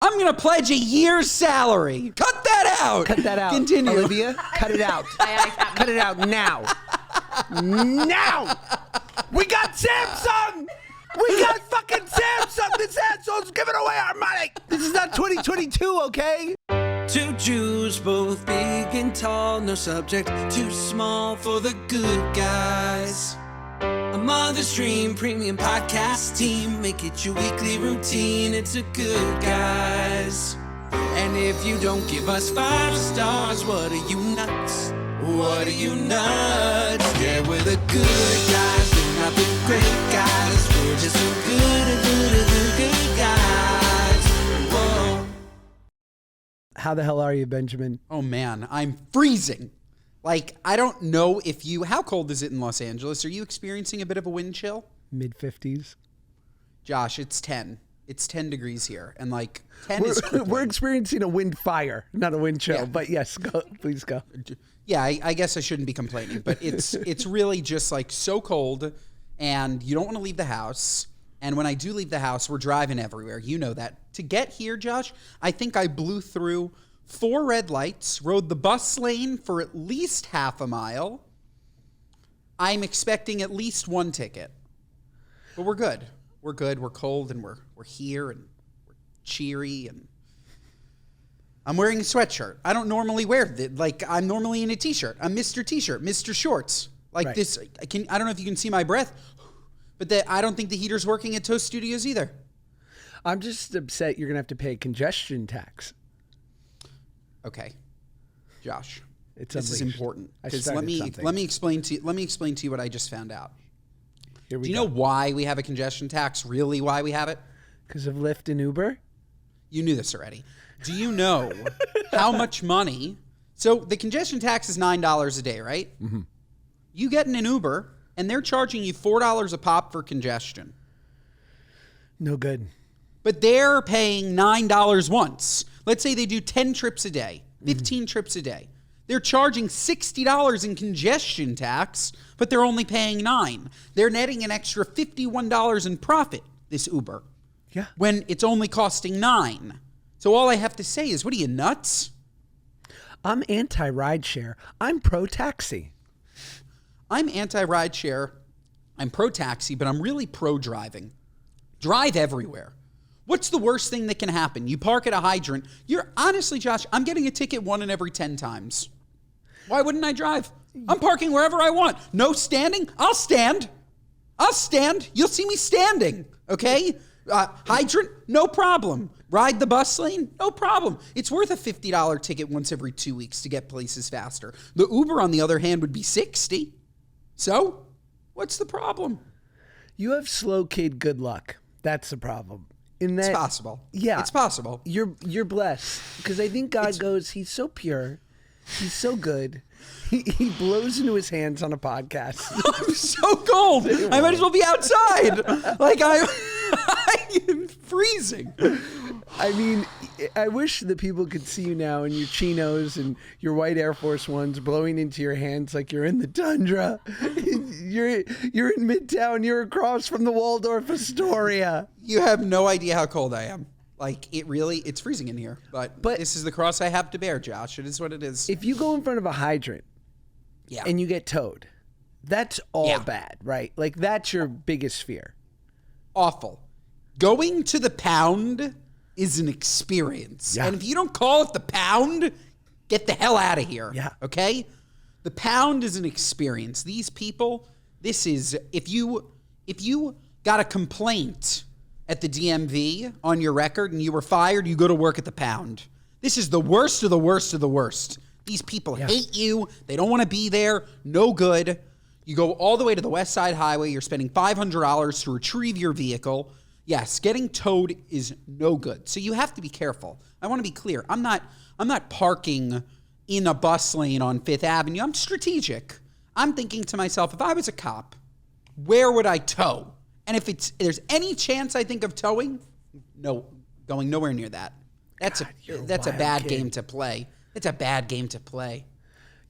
I'm going to pledge a year's salary. Cut that out. Cut that out. Continue. Olivia, cut it out. Cut it out now. Now. We got Samsung. We got fucking Samsung. This asshole's giving away our money. This is not 2022, okay? Two Jews, both big and tall, no subject too small for the good guys. A Mother's Dream premium podcast team, make it your weekly routine. It's a Good Guys. And if you don't give us 5 stars, what are you nuts? What are you nuts? Yeah, we're the good guys, we're not the great guys. We're just the good guys. Whoa. How the hell are you, Benjamin? Oh, man, I'm freezing. Like, I don't know if you... How cold is it in Los Angeles? Are you experiencing a bit of a wind chill? Mid-50s. Josh, it's 10. It's 10 degrees here. And, like, 10 is crippling. We're experiencing a wind fire, not a wind chill. Yeah. But yes, go, please go. Yeah, I guess I shouldn't be complaining. But it's really just, like, so cold. And you don't want to leave the house. And when I do leave the house, we're driving everywhere. You know that. To get here, Josh, I think I blew through 4 red lights, rode the bus lane for at least half a mile. I'm expecting at least 1 ticket. But we're good. We're good. We're cold, and we're here, and we're cheery, and I'm wearing a sweatshirt. I don't normally wear that. Like, I'm normally in a t-shirt. I'm Mr. T-shirt, Mr. Shorts. Like right. This, I don't know if you can see my breath, but I don't think the heater's working at Toast Studios either. I'm just upset you're going to have to pay a congestion tax. Okay, Josh, this is important because let me explain to you what I just found out. Here we go. Do you know why we have a congestion tax? Really, why we have it? Because of Lyft and Uber. You knew this already. Do you know how much money? So the congestion tax is $9 a day, right? Mm-hmm. You get in an Uber and they're charging you $4 a pop for congestion. No good. But they're paying $9 once. Let's say they do 10 trips a day, 15 trips a day. They're charging $60 in congestion tax, but they're only paying $9. They're netting an extra $51 in profit, this Uber. Yeah. When it's only costing $9. So all I have to say is, what are you, nuts? I'm anti-rideshare. I'm pro-taxi. I'm anti-rideshare. I'm pro-taxi, but I'm really pro-driving. Drive everywhere. What's the worst thing that can happen? You park at a hydrant. Honestly, Josh, I'm getting a ticket 1 in every 10 times. Why wouldn't I drive? I'm parking wherever I want. No standing? I'll stand. I'll stand. You'll see me standing, okay? Hydrant? No problem. Ride the bus lane? No problem. It's worth a $50 ticket once every 2 weeks to get places faster. The Uber, on the other hand, would be $60. So, what's the problem? You have slow kid good luck. That's the problem. It's possible. Yeah. It's possible. You're blessed. Because I think God goes, he's so pure. He's so good. He blows into his hands on a podcast. I'm so cold. I might as well be outside. Like, I am freezing. I mean, I wish that people could see you now in your chinos and your white Air Force Ones blowing into your hands like you're in the tundra. You're in Midtown. You're across from the Waldorf Astoria. You have no idea how cold I am. Like, it's freezing in here. But this is the cross I have to bear, Josh. It is what it is. If you go in front of a hydrant and you get towed, that's all bad, right? Like, that's your biggest fear. Awful. Going to the pound is an experience. Yeah. And if you don't call it the pound, get the hell out of here. Yeah. Okay? The pound is an experience. These people, this is, if you got a complaint at the DMV on your record and you were fired, you go to work at the pound. This is the worst of the worst of the worst. These people hate you. They don't want to be there. No good. You go all the way to the West Side Highway. You're spending $500 to retrieve your vehicle. Yes, getting towed is no good. So you have to be careful. I want to be clear. I'm not parking in a bus lane on Fifth Avenue. I'm strategic. I'm thinking to myself, if I was a cop, where would I tow? And if there's any chance I think of towing, no, going nowhere near that. That's a bad game to play. It's a bad game to play.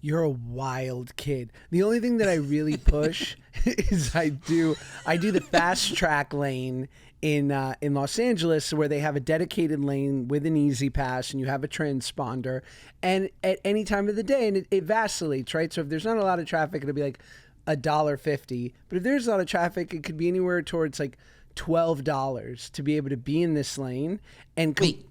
You're a wild kid. The only thing that I really push is I do the fast track lane in Los Angeles, where they have a dedicated lane with an easy pass, and you have a transponder, and at any time of the day, and it vacillates, right? So if there's not a lot of traffic, it'll be like $1.50. But if there's a lot of traffic, it could be anywhere towards like $12 to be able to be in this lane. And Wait,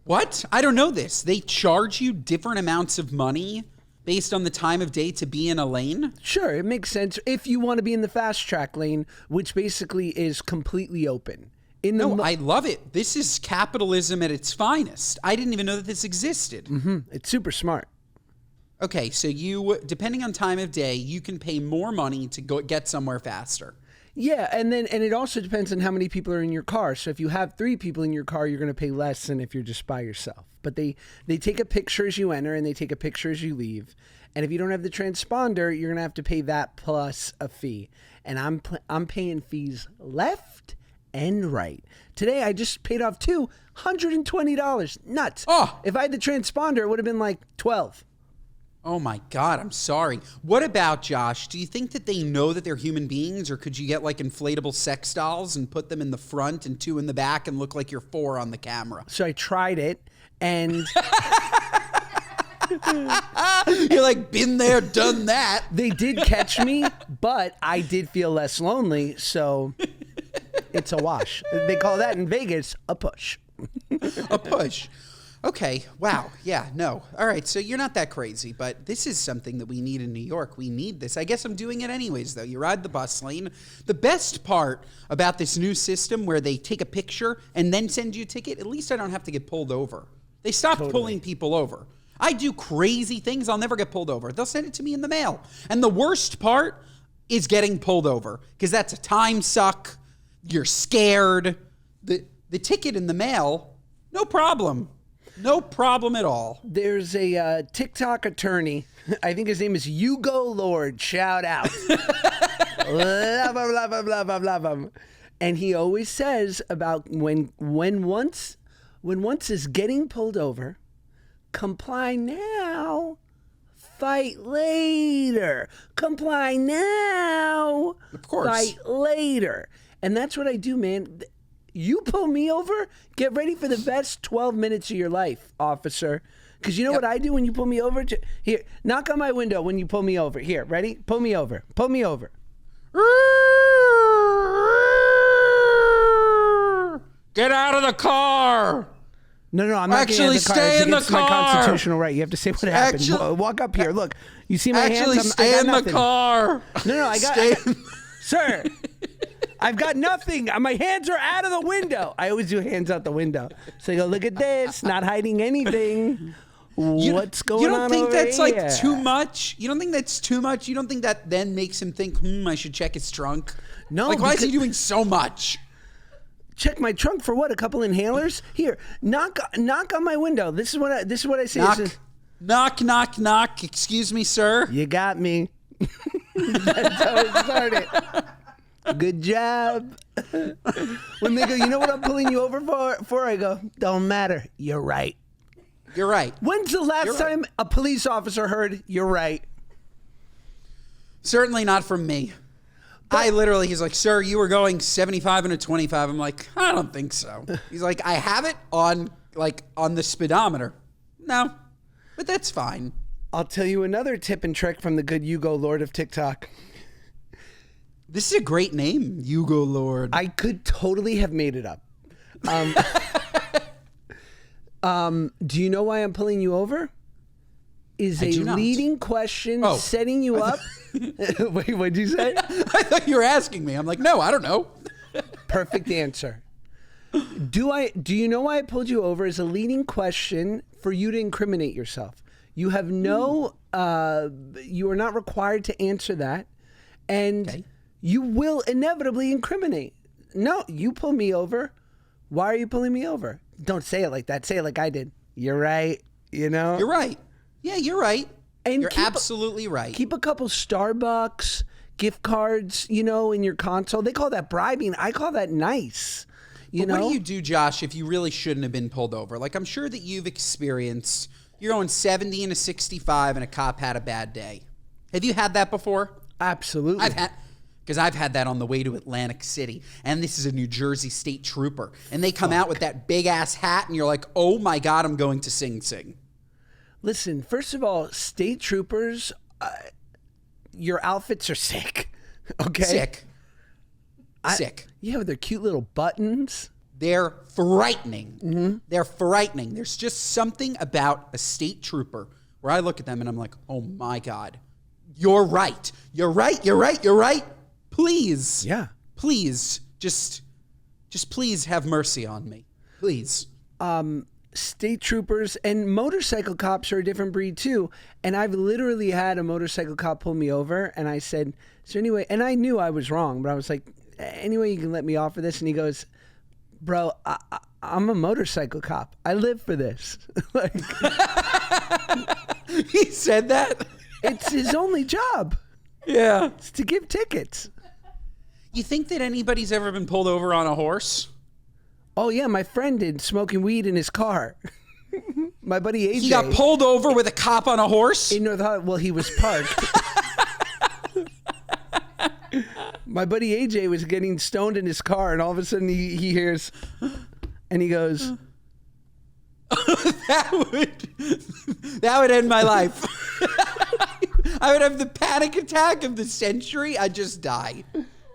what? I don't know this. They charge you different amounts of money based on the time of day to be in a lane? Sure, it makes sense if you want to be in the fast track lane, which basically is completely open. I love it. This is capitalism at its finest. I didn't even know that this existed. It's super smart. Okay, so you, depending on time of day, you can pay more money to go get somewhere faster. Yeah, and it also depends on how many people are in your car. So if you have 3 people in your car, you're going to pay less than if you're just by yourself. But they take a picture as you enter, and they take a picture as you leave. And if you don't have the transponder, you're going to have to pay that plus a fee. And I'm paying fees left and right. Today I just paid off $220. Nuts. Oh. If I had the transponder, it would have been like 12. Oh my God, I'm sorry. What about, Josh, do you think that they know that they're human beings, or could you get like inflatable sex dolls and put them in the front and 2 in the back and look like you're 4 on the camera? So I tried it, and you're like, been there, done that. they did catch me, but I did feel less lonely, so it's a wash. They call that in Vegas a push. A push. Okay. Wow. Yeah. No. All right. So you're not that crazy, but this is something that we need in New York. We need this. I guess I'm doing it anyways, though. You ride the bus lane. The best part about this new system where they take a picture and then send you a ticket, at least I don't have to get pulled over. They stopped pulling people over. I do crazy things. I'll never get pulled over. They'll send it to me in the mail. And the worst part is getting pulled over, because that's a time suck. You're scared. The ticket in the mail, no problem. No problem at all. There's a TikTok attorney. I think his name is Hugo Lord. Shout out. Love him, love him, love him, love him. And he always says about when once is getting pulled over, comply now, fight later. Comply now, of course, fight later. And that's what I do, man. You pull me over, get ready for the best 12 minutes of your life, officer. Because you know what I do when you pull me over? Here, knock on my window when you pull me over. Here, ready? Pull me over. Pull me over. Get out of the car. No, I'm not actually getting out of the car. stay in the car. It's my constitutional right. You have to say what happened. Walk up here. Look, you see my actually hands? Stay in the car. No, I got... Sir, I've got nothing. My hands are out of the window. I always do hands out the window. So you go, look at this, not hiding anything. What's going on? You don't think that's here? like too much? You don't think that's too much? You don't think that then makes him think, I should check his trunk? No. Like, why is he doing so much? Check my trunk for what? A couple inhalers? Here, knock on my window. This is what I say. Knock. Excuse me, sir. You got me. That's how it started. Good job. When they go, you know what I'm pulling you over for? I go, don't matter. You're right. You're right. When's the last time a police officer heard you're right? Certainly not from me. He's like, sir, you were going 75 and a 25. I'm like, I don't think so. He's like, I have it on the speedometer. No, but that's fine. I'll tell you another tip and trick from the good Hugo Lord of TikTok. This is a great name, Hugo Lord. I could totally have made it up. Do you know why I'm pulling you over? Is a leading question setting you up? Wait, what'd you say? I thought you were asking me. I'm like, no, I don't know. Perfect answer. Do you know why I pulled you over? Is a leading question for you to incriminate yourself. You have you are not required to answer that, and you will inevitably incriminate. No, you pull me over. Why are you pulling me over? Don't say it like that. Say it like I did. You're right. You know? You're right. Yeah, you're right. And you're absolutely right. Keep a couple Starbucks gift cards, in your console. They call that bribing. I call that nice. What do you do, Josh, if you really shouldn't have been pulled over? Like, I'm sure that you've experienced You're going 70 and a 65 and a cop had a bad day. Have you had that before? Absolutely. I've had that on the way to Atlantic City. And this is a New Jersey state trooper. And they come out with that big ass hat and you're like, oh my God, I'm going to Sing Sing. Listen, first of all, state troopers, your outfits are sick. Okay? Sick. Yeah, with their cute little buttons. They're frightening. Mm-hmm. They're frightening. There's just something about a state trooper where I look at them and I'm like, oh my God, you're right. You're right. You're right. You're right. Please. Yeah. Please. Just please have mercy on me. Please. State troopers and motorcycle cops are a different breed too. And I've literally had a motorcycle cop pull me over and I said, so anyway, and I knew I was wrong, but I was like, anyway, you can let me off of this. And he goes, bro, I'm a motorcycle cop. I live for this. Like, he said that? it's his only job. Yeah. It's to give tickets. You think that anybody's ever been pulled over on a horse? Oh, yeah, my friend did, smoking weed in his car. My buddy AJ. He got pulled over with a cop on a horse? In North Hollywood. Well, he was parked. My buddy AJ was getting stoned in his car, and all of a sudden he hears, and he goes, that would end my life. I would have the panic attack of the century. I'd just die.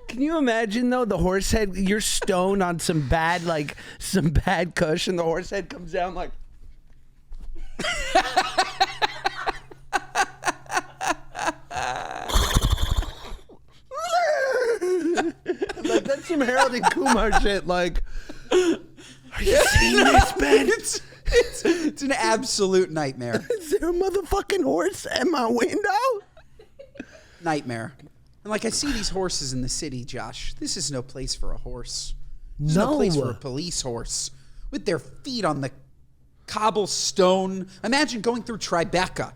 Can you imagine though, the horse head, you're stoned on some bad kush, and the horse head comes down like like that's some Harold and Kumar shit. Like, are you seeing this, Ben? It's an absolute nightmare. Is there a motherfucking horse at my window? Nightmare. And like I see these horses in the city, Josh. This is no place for a horse. There's no place for a police horse with their feet on the cobblestone. Imagine going through Tribeca.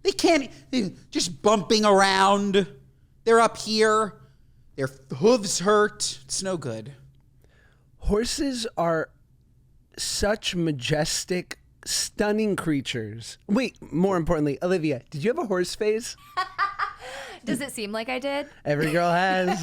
They're just bumping around. They're up here. Their hooves hurt. It's no good. Horses are such majestic, stunning creatures. Wait, more importantly, Olivia, did you have a horse phase? Does it seem like I did? Every girl has.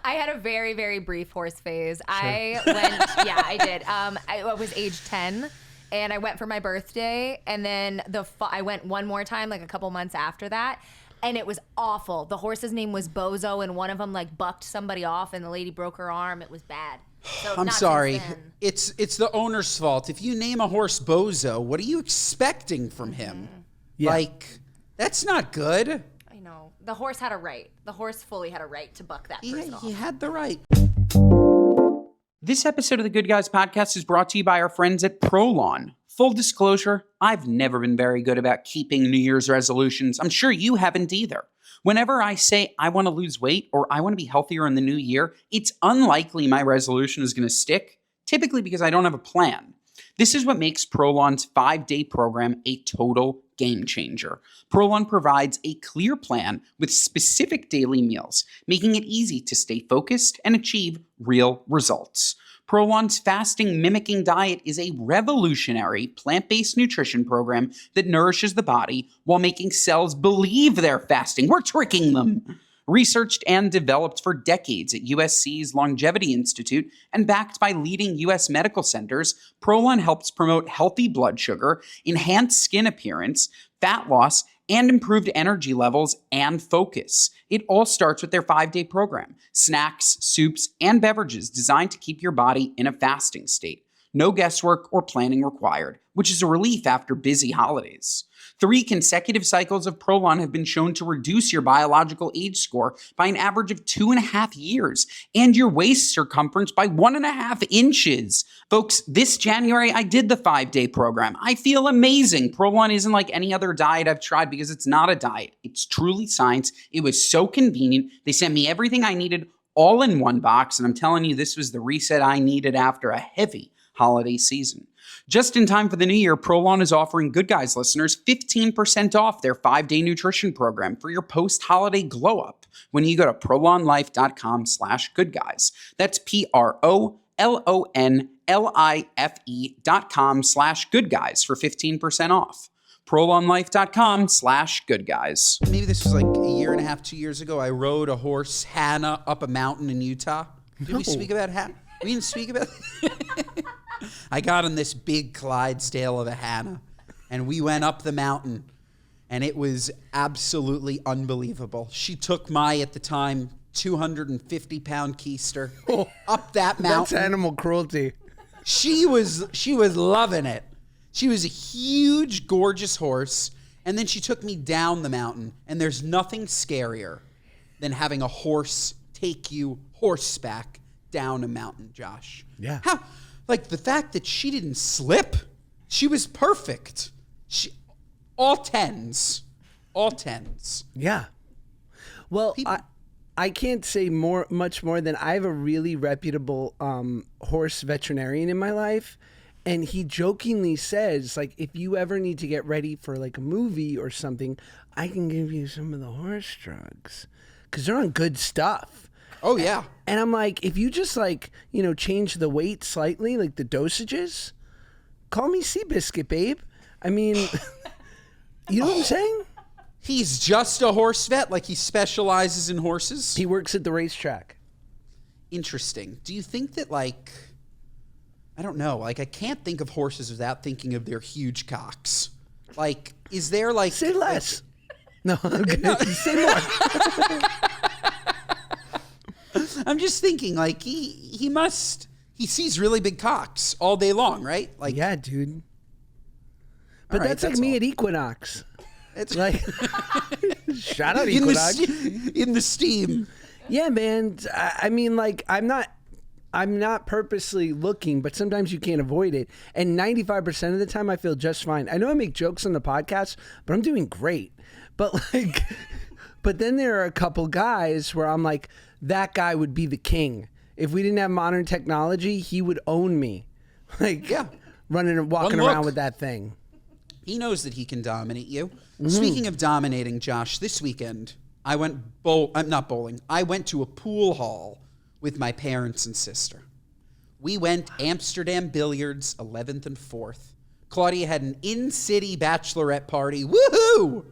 I had a very, very brief horse phase. Sure. I did. I was age 10 and I went for my birthday, and then I went one more time like a couple months after that. And it was awful. The horse's name was Bozo, and one of them like bucked somebody off, and the lady broke her arm. It was bad. So I'm sorry. It's the owner's fault. If you name a horse Bozo, what are you expecting from him? Yeah. Like, that's not good. I know. The horse had a right. The horse fully had a right to buck that person off. He had the right. This episode of the Good Guys podcast is brought to you by our friends at Prolon. Full disclosure, I've never been very good about keeping New Year's resolutions. I'm sure you haven't either. Whenever I say I want to lose weight or I want to be healthier in the new year, it's unlikely my resolution is going to stick, typically because I don't have a plan. This is what makes Prolon's 5-day program a total game changer. Prolon provides a clear plan with specific daily meals, making it easy to stay focused and achieve real results. Prolon's fasting mimicking diet is a revolutionary plant-based nutrition program that nourishes the body while making cells believe they're fasting. We're tricking them. Researched and developed for decades at USC's Longevity Institute and backed by leading U.S. medical centers, Prolon helps promote healthy blood sugar, enhanced skin appearance, fat loss, and improved energy levels and focus. It all starts with their 5-day program. Snacks, soups, and beverages designed to keep your body in a fasting state. No guesswork or planning required, which is a relief after busy holidays. 3 consecutive cycles of Prolon have been shown to reduce your biological age score by an average of 2.5 years and your waist circumference by 1.5 inches. Folks, this January I did the 5-day program. I feel amazing. Prolon isn't like any other diet I've tried because it's not a diet. It's truly science. It was so convenient. They sent me everything I needed all in one box, and I'm telling you, this was the reset I needed after a heavy holiday season. Just in time for the new year, Prolon is offering Good Guys listeners 15% off their 5-day nutrition program for your post-holiday glow-up when you go to prolonlife.com/goodguys. That's PROLONLIFE.com/goodguys. PROLONLIFE.com/goodguys for 15% off. ProlonLife.com/goodguys. Maybe this was like a year and a half, 2 years ago. I rode a horse, Hannah, up a mountain in Utah. Did we speak about Hannah? We didn't speak about I got on this big Clydesdale of a Hannah, and we went up the mountain, and it was absolutely unbelievable. She took my, at the time, 250-pound keister up that mountain. That's animal cruelty. She was loving it. She was a huge, gorgeous horse, and then she took me down the mountain, and there's nothing scarier than having a horse take you horseback down a mountain, Josh. Yeah. How, like, the fact that she didn't slip, she was perfect. All tens. Yeah. Well, I can't say much more than I have a really reputable horse veterinarian in my life, and he jokingly says, like, if you ever need to get ready for like a movie or something, I can give you some of the horse drugs because they're on good stuff. Oh yeah. And I'm like, if you just like, change the weight slightly, like the dosages, call me Seabiscuit, babe. I mean, you know what I'm saying? He's just a horse vet, like he specializes in horses. He works at the racetrack. Interesting. Do you think that, like, I don't know, like, I can't think of horses without thinking of their huge cocks. Like, is there like... Say less. No, I'm good. No. Say more. I'm just thinking, like, he sees really big cocks all day long, right? Like, yeah, dude. But right, that's like me at Equinox. It's like, shout out Equinox. In the steam. Yeah, man. I mean, like, I'm not purposely looking, but sometimes you can't avoid it. And 95% of the time, I feel just fine. I know I make jokes on the podcast, but I'm doing great. But like, but then there are a couple guys where I'm like, that guy would be the king. If we didn't have modern technology, he would own me. Like, yeah, running and walking around with that thing. He knows that he can dominate you. Speaking of dominating, Josh, this weekend I went not bowling. I went to a pool hall with my parents and sister. We went Amsterdam Billiards, 11th and 4th. Claudia had an in-city bachelorette party. Woohoo!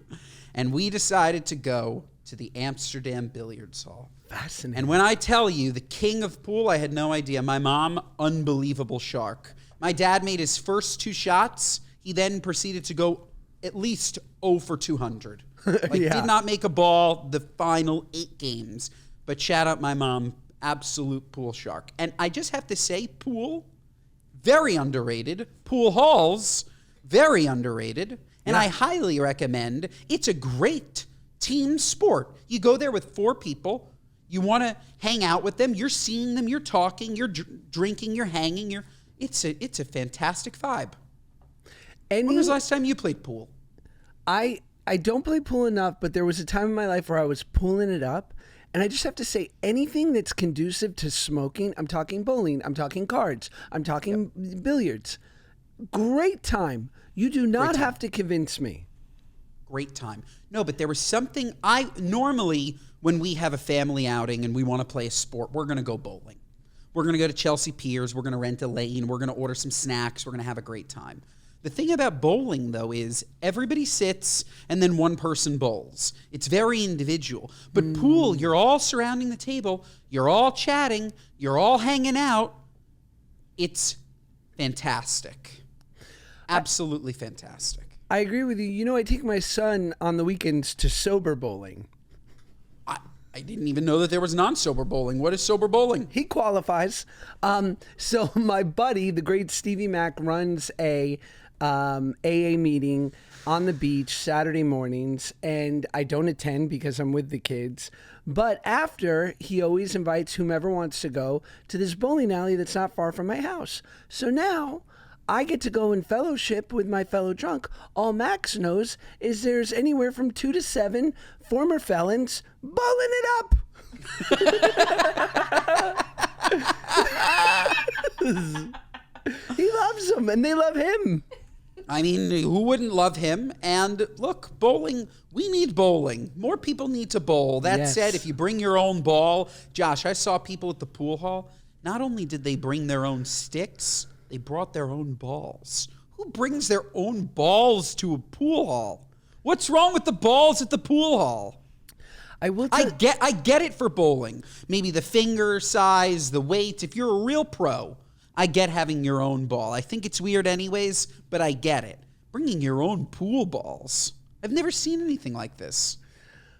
And we decided to go to the Amsterdam Billiards Hall. Fascinating. And when I tell you, the king of pool, I had no idea. My mom, unbelievable shark. My dad made his first 2 shots. He then proceeded to go at least 0 for 200. Like, did not make a ball the final 8 games. But shout out my mom, absolute pool shark. And I just have to say, pool, very underrated. Pool halls, very underrated. And I highly recommend. It's a great team sport. You go there with 4 people. You want to hang out with them. You're seeing them. You're talking. You're drinking. You're hanging. It's a fantastic vibe. When was the last time you played pool? I don't play pool enough, but there was a time in my life where I was pulling it up. And I just have to say, anything that's conducive to smoking, I'm talking bowling, I'm talking cards, I'm talking billiards. Great time. You do not have to convince me. Great time. No, but there was something normally when we have a family outing and we want to play a sport, we're going to go bowling. We're going to go to Chelsea Piers. We're going to rent a lane. We're going to order some snacks. We're going to have a great time. The thing about bowling, though, is everybody sits and then one person bowls. It's very individual. But pool, you're all surrounding the table. You're all chatting. You're all hanging out. It's fantastic. Absolutely fantastic. I agree with you. You know, I take my son on the weekends to sober bowling. I didn't even know that there was non-sober bowling. What is sober bowling? He qualifies. So my buddy, the great Stevie Mack, runs a AA meeting on the beach Saturday mornings, and I don't attend because I'm with the kids. But after, he always invites whomever wants to go to this bowling alley that's not far from my house. So now I get to go in fellowship with my fellow drunk. All Max knows is there's anywhere from 2 to 7 former felons bowling it up. He loves them and they love him. I mean, who wouldn't love him? And look, bowling, we need bowling. More people need to bowl. That said, if you bring your own ball, Josh, I saw people at the pool hall not only did they bring their own sticks, they brought their own balls. Who brings their own balls to a pool hall? What's wrong with the balls at the pool hall? I get it for bowling. Maybe the finger size, the weight. If you're a real pro, I get having your own ball. I think it's weird anyways, but I get it. Bringing your own pool balls. I've never seen anything like this.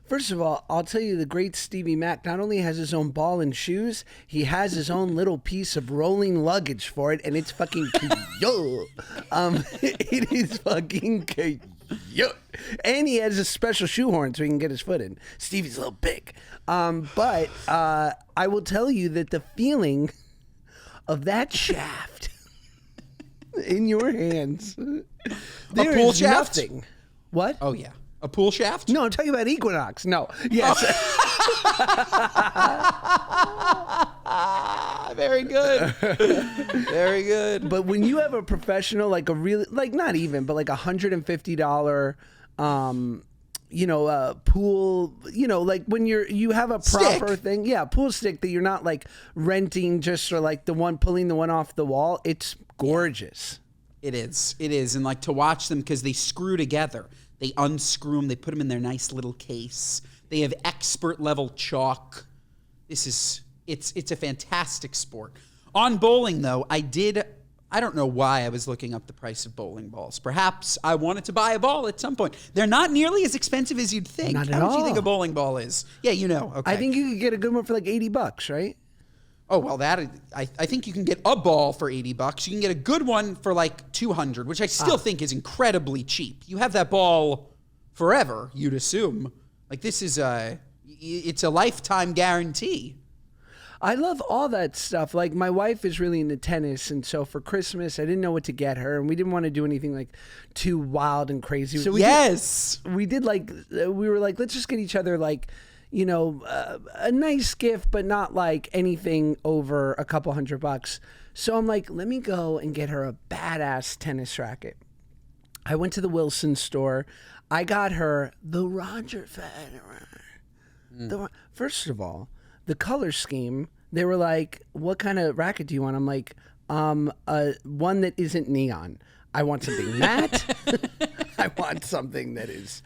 First of all, I'll tell you, the great Stevie Mac not only has his own ball and shoes, he has his own little piece of rolling luggage for it, and it's fucking cute. It is fucking cute. And he has a special shoehorn so he can get his foot in. Stevie's a little big. But I will tell you that the feeling of that shaft in your hands, there pool is shaft? nothing. What? Oh, yeah. A pool shaft? No, I'm talking about Equinox. No. Yes. Very good. Very good. But when you have a professional, like a really, like not even, but like $150, pool, like when you have a proper Stick. thing. Yeah, pool stick that you're not like renting just for like pulling the one off the wall. It's gorgeous. It is. It is. And like to watch them because they screw together. They unscrew them. They put them in their nice little case. They have expert level chalk. It's a fantastic sport. On bowling though, I don't know why I was looking up the price of bowling balls. Perhaps I wanted to buy a ball at some point. They're not nearly as expensive as you'd think. Not at How much do you all. think a bowling ball is? Yeah, okay. I think you could get a good one for like $80, right? Oh, well, I think you can get a ball for $80. You can get a good one for like $200, which I still think is incredibly cheap. You have that ball forever, you'd assume. Like this is it's a lifetime guarantee. I love all that stuff. Like my wife is really into tennis, and so for Christmas I didn't know what to get her, and we didn't want to do anything like too wild and crazy. So we did like we were like, let's just get each other like, a nice gift, but not like anything over a couple $100. So I'm like, let me go and get her a badass tennis racket. I went to the Wilson store. I got her the Roger Federer. First of all, the color scheme, they were like, what kind of racket do you want? I'm like, one that isn't neon. I want something matte. I want something that is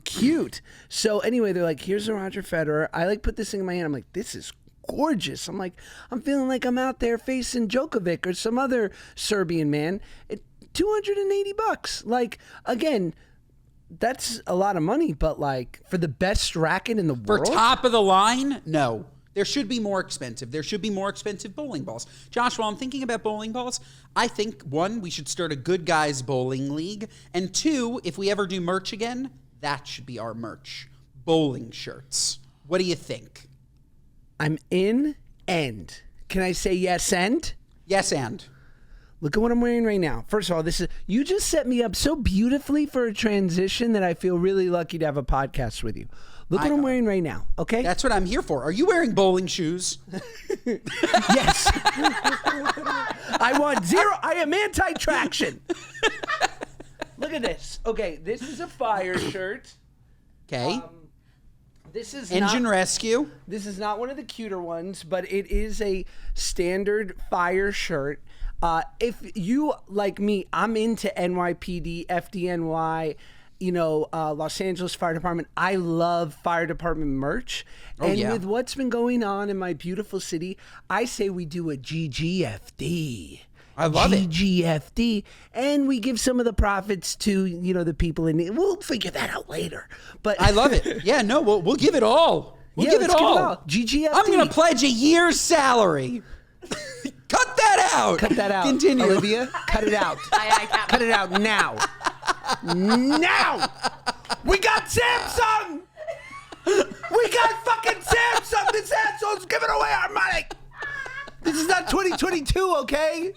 cute. So anyway, they're like, here's a Roger Federer. I like put this thing in my hand. I'm like, this is gorgeous. I'm like, I'm feeling like I'm out there facing Djokovic or some other Serbian man. $280. Like, again, that's a lot of money, but like for the best racket in the For world? top of the line, no. There should be more expensive. There should be more expensive bowling balls. Josh, while I'm thinking about bowling balls, I think, one, we should start a good guys bowling league. And two, if we ever do merch again, that should be our merch. Bowling shirts. What do you think? I'm in, and can I say yes and? Yes, and. Look at what I'm wearing right now. First of all, you just set me up so beautifully for a transition that I feel really lucky to have a podcast with you. Look what I'm wearing right now, okay? That's what I'm here for. Are you wearing bowling shoes? Yes. I want zero. I am anti-traction. Look at this. Okay, this is a fire shirt. Okay. This is Engine rescue. This is not one of the cuter ones, but it is a standard fire shirt. If you, like me, I'm into NYPD, FDNY, Los Angeles Fire Department. I love fire department merch. With what's been going on in my beautiful city, I say we do a GGFD. I love it. GGFD. And we give some of the profits to, the people in it. We'll figure that out later. But I love it. Yeah, no, we'll give it all. We'll give it all. GGFD. I'm going to pledge a year's salary. Cut that out. Cut that out. Continue. Olivia, cut it out. I can't. Cut it out now. Now. We got Samsung. We got fucking Samsung. This asshole's giving away our money. This is not 2022, okay?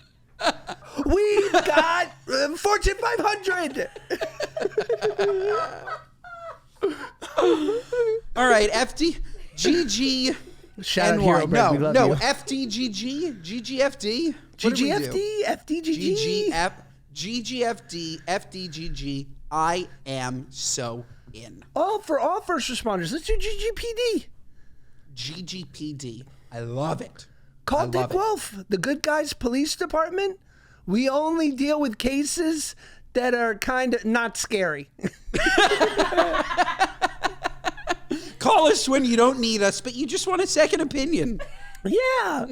We got Fortune 500. All right, GG. Shout out Hero Bread. We love you. FDGG, GGFD. What did we do? GGFD, FDGG. GGFD, FDGG. I am so in. For all first responders, let's do GGPD. GGPD. I love it. Call love Dick it. Wolf, the Good Guys Police Department. We only deal with cases that are kind of not scary. Call us when you don't need us, but you just want a second opinion. Yeah.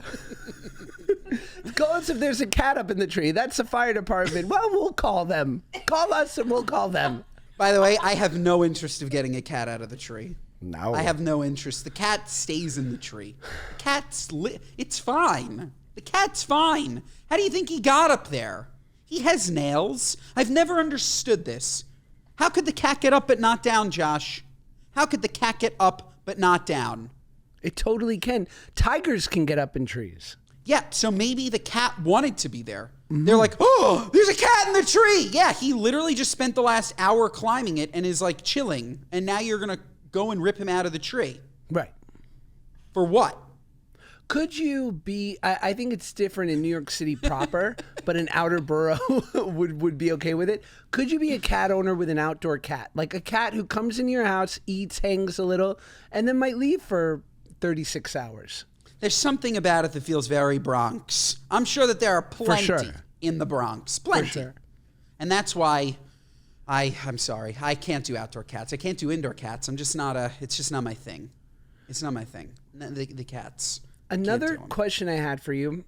Call us if there's a cat up in the tree. That's the fire department. Well, we'll call them. Call us and we'll call them. By the way, I have no interest of getting a cat out of the tree. No. I have no interest. The cat stays in the tree. The cat's it's fine. The cat's fine. How do you think he got up there? He has nails. I've never understood this. How could the cat get up but not down, Josh? How could the cat get up but not down? It totally can. Tigers can get up in trees. Yeah, so maybe the cat wanted to be there. They're like, oh, there's a cat in the tree. Yeah, he literally just spent the last hour climbing it and is like chilling. And now you're going to go and rip him out of the tree. Right. For what? Could you be, I think it's different in New York City proper, but an outer borough would be okay with it. Could you be a cat owner with an outdoor cat? Like a cat who comes into your house, eats, hangs a little, and then might leave for 36 hours. There's something about it that feels very Bronx. I'm sure that there are plenty sure. in the Bronx. Plenty. sure. And that's why I'm sorry. I can't do outdoor cats. I can't do indoor cats. It's just not my thing. It's not my thing. The cats. Another Can't do 'em. question I had for you,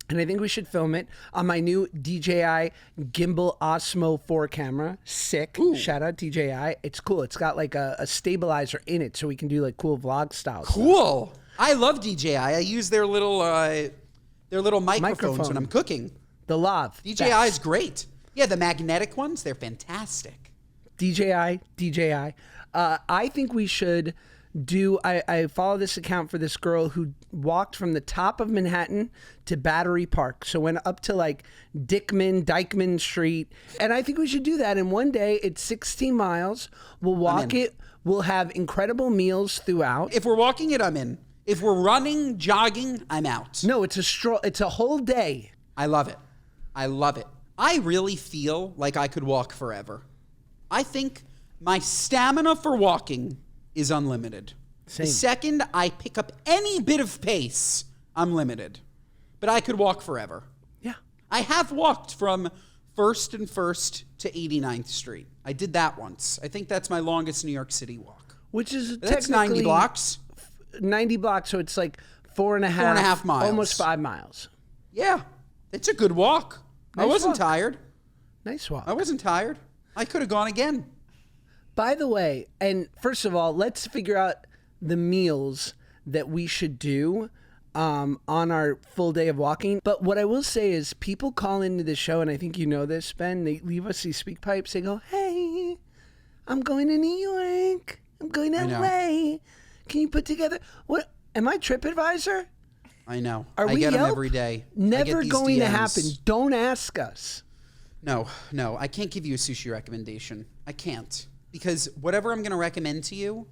and I think we should film it on my new DJI Gimbal Osmo 4 camera. Sick. Shout out DJI. It's cool. It's got like a stabilizer in it so we can do like cool vlog style stuff. Cool. I love DJI. I use their little microphones when I'm cooking. The Lav. DJI is great. Yeah, the magnetic ones, they're fantastic. DJI. I think we should do. I follow this account for this girl who walked from the top of Manhattan to Battery Park. So went up to like Dyckman Street. And I think we should do that. And one day it's 16 miles. We'll walk it. We'll have incredible meals throughout. If we're walking it, I'm in. If we're running, jogging, I'm out. No, it's a stroll. It's a whole day. I love it. I love it. I really feel like I could walk forever. I think my stamina for walking is unlimited. Same. The second I pick up any bit of pace, I'm limited. But I could walk forever. Yeah. I have walked from 1st and 1st to 89th Street. I did that once. I think that's my longest New York City walk. Which is That's 90 blocks. 90 blocks, so it's like 4.5 miles. Almost 5 miles. Yeah, it's a good walk. I Nice wasn't walk. tired. Nice walk. I wasn't tired. I could have gone again. By the way, and first of all, let's figure out the meals that we should do on our full day of walking. But what I will say is people call into the show, and I think you know this, Ben, they leave us these speak pipes. They go, hey, I'm going to New York. I'm going to know. LA. Can you put together, what, am I TripAdvisor? I know. Are I we get them Yelp? every day. I Never get these going to DMs. happen. Don't ask us. No, I can't give you a sushi recommendation. I can't. Because whatever I'm going to recommend to you,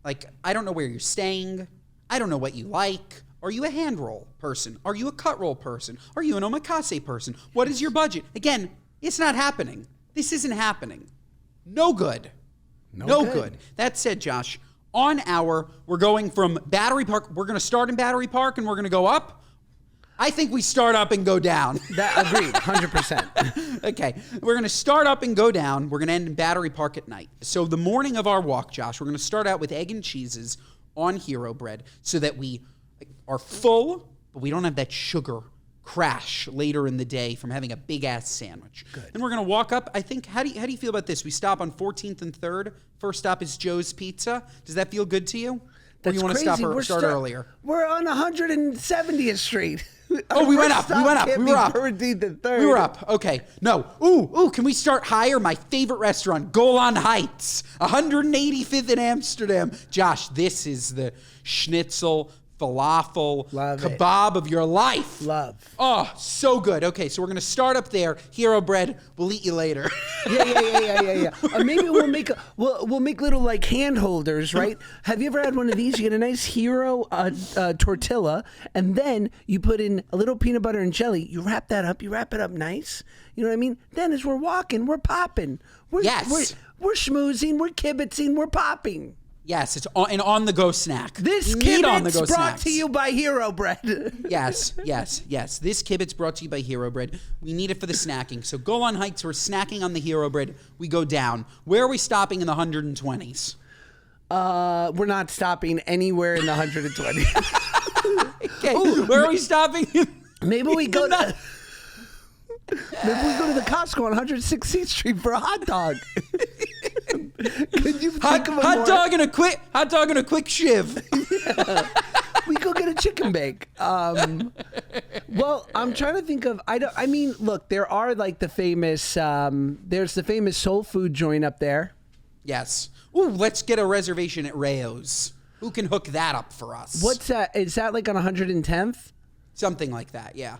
like, I don't know where you're staying. I don't know what you like. Are you a hand roll person? Are you a cut roll person? Are you an omakase person? What is your budget? Again, it's not happening. This isn't happening. No good. No good. That said, Josh, we're going from Battery Park. We're going to start in Battery Park and we're going to go up. I think we start up and go down. That agreed, 100%. Okay, we're going to start up and go down. We're going to end in Battery Park at night. So the morning of our walk, Josh, we're going to start out with egg and cheeses on Hero Bread so that we are full, but we don't have that sugar crash later in the day from having a big-ass sandwich. Good. Then we're going to walk up. I think, how do you feel about this? We stop on 14th and 3rd. First stop is Joe's Pizza. Does that feel good to you? Or you want to start earlier? We're on 170th Street. Oh, we went up. We were up. We were up. Okay. No. Ooh, can we start higher? My favorite restaurant, Golan Heights, 185th in Amsterdam. Josh, this is the schnitzel, falafel, kebab of your life. Love. Oh, so good. Okay, so we're going to start up there. Hero Bread, we'll eat you later. Yeah. Maybe we'll make little like hand holders, right? Have you ever had one of these? You get a nice Hero tortilla, and then you put in a little peanut butter and jelly. You wrap that up. You wrap it up nice. You know what I mean? Then as we're walking, we're popping. We're schmoozing. We're kibitzing. We're popping. Yes, it's an on-the-go snack. This We need kibitz on-the-go brought snacks. to you by Hero Bread. Yes. This kibitz brought to you by Hero Bread. We need it for the snacking. So go on hikes. We're snacking on the Hero Bread. We go down. Where are we stopping in the 120s? We're not stopping anywhere in the 120. Okay. Where are we stopping? Maybe we go to the Costco on 116th Street for a hot dog. Could you think of a hot more- dog and a quick shiv. We go get a chicken bake. Well, I'm trying to think of. Look, there are like the famous. There's the famous soul food joint up there. Yes. Ooh, let's get a reservation at Rayo's. Who can hook that up for us? What's that? Is that like on 110th? Something like that. Yeah.